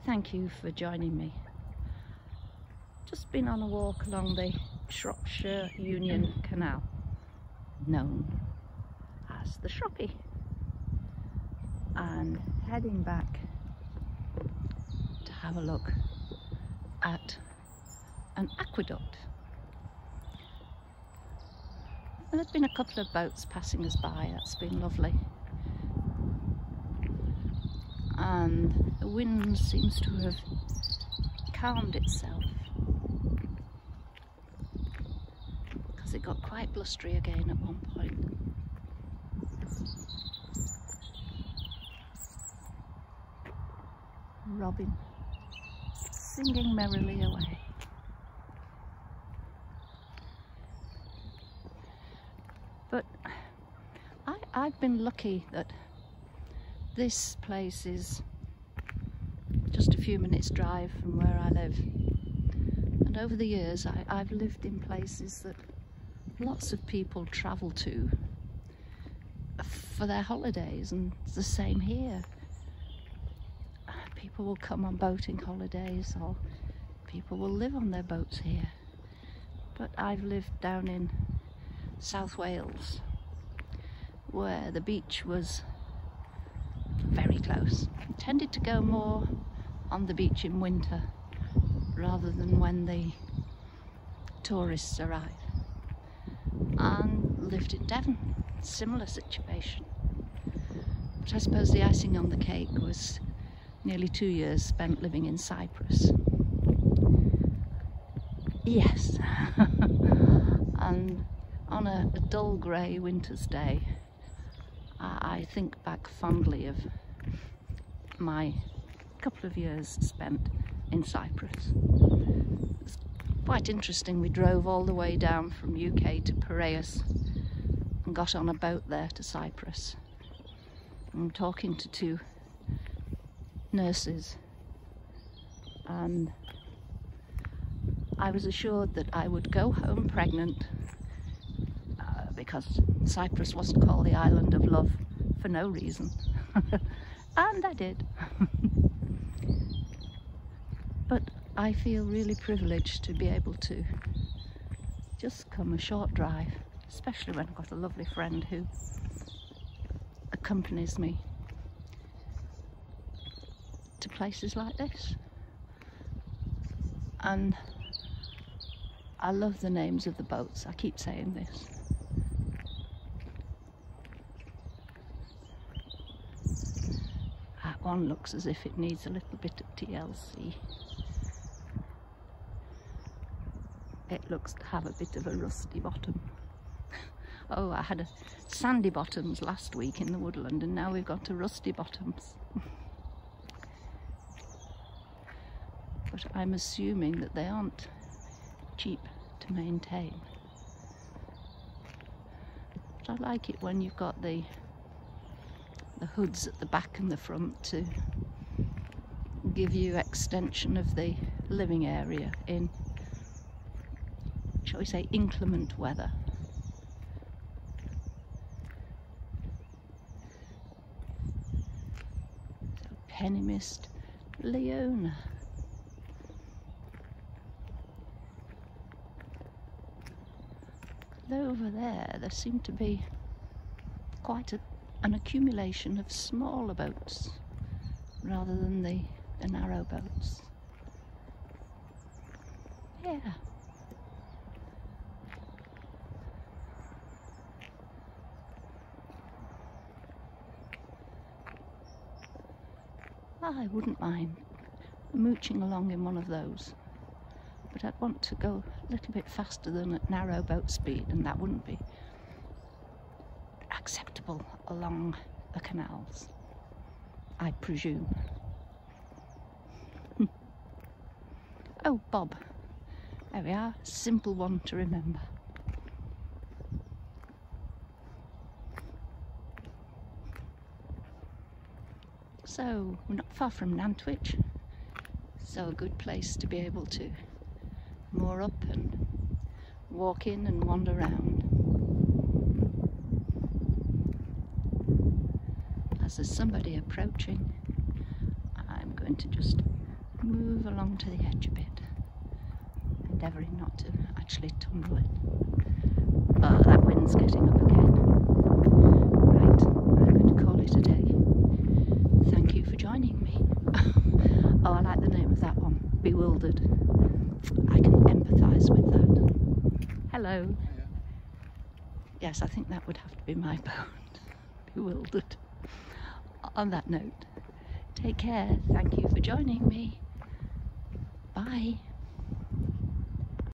Thank you for joining me. Just been on a walk along the Shropshire Union Canal, known as the Shropie, and heading back to have a look at an aqueduct. And there's been a couple of boats passing us by. That's been lovely. And the wind seems to have calmed itself because it got quite blustery again at one point. Robin singing merrily away. But I've been lucky that this place is just a few minutes drive from where I live, and over the years I've lived in places that lots of people travel to for their holidays, and it's the same here. People will come on boating holidays, or people will live on their boats here. But I've lived down in South Wales, where the beach was very close. I tended to go more on the beach in winter rather than when the tourists arrive. And lived in Devon, similar situation. But I suppose the icing on the cake was nearly 2 years spent living in Cyprus. Yes. And on a dull grey winter's day, I think back fondly of my couple of years spent in Cyprus. It was quite interesting. We drove all the way down from UK to Piraeus and got on a boat there to Cyprus. And talking to two nurses, and I was assured that I would go home pregnant because Cyprus wasn't called the island of love for no reason. And I did. But I feel really privileged to be able to just come a short drive, especially when I've got a lovely friend who accompanies me to places like this. And I love the names of the boats. I keep saying this. That one looks as if it needs a little bit of TLC. It looks to have a bit of a rusty bottom. Oh, I had a sandy bottoms last week in the woodland, and now we've got to rusty bottoms. But I'm assuming that they aren't cheap to maintain. But I like it when you've got the hoods at the back and the front to give you extension of the living area in, shall we say, inclement weather. So penny mist, Leona. Over there seemed to be quite an accumulation of smaller boats rather than the narrow boats. Yeah. I wouldn't mind mooching along in one of those. But I'd want to go a little bit faster than at narrow boat speed, and that wouldn't be acceptable along the canals, I presume. Oh, Bob. There we are, simple one to remember. So, we're not far from Nantwich, so a good place to be able to moor up and walk in and wander around. As there's somebody approaching, I'm going to just move along to the edge a bit, endeavouring not to actually tumble in. Oh, that wind's getting up again. Right, I'm going to call it a day. Thank you for joining me. Oh, I like the name of that one, Bewildered. I can empathise with that. Hello. Yes, I think that would have to be my boat. Bewildered. On that note, take care. Thank you for joining me. Bye.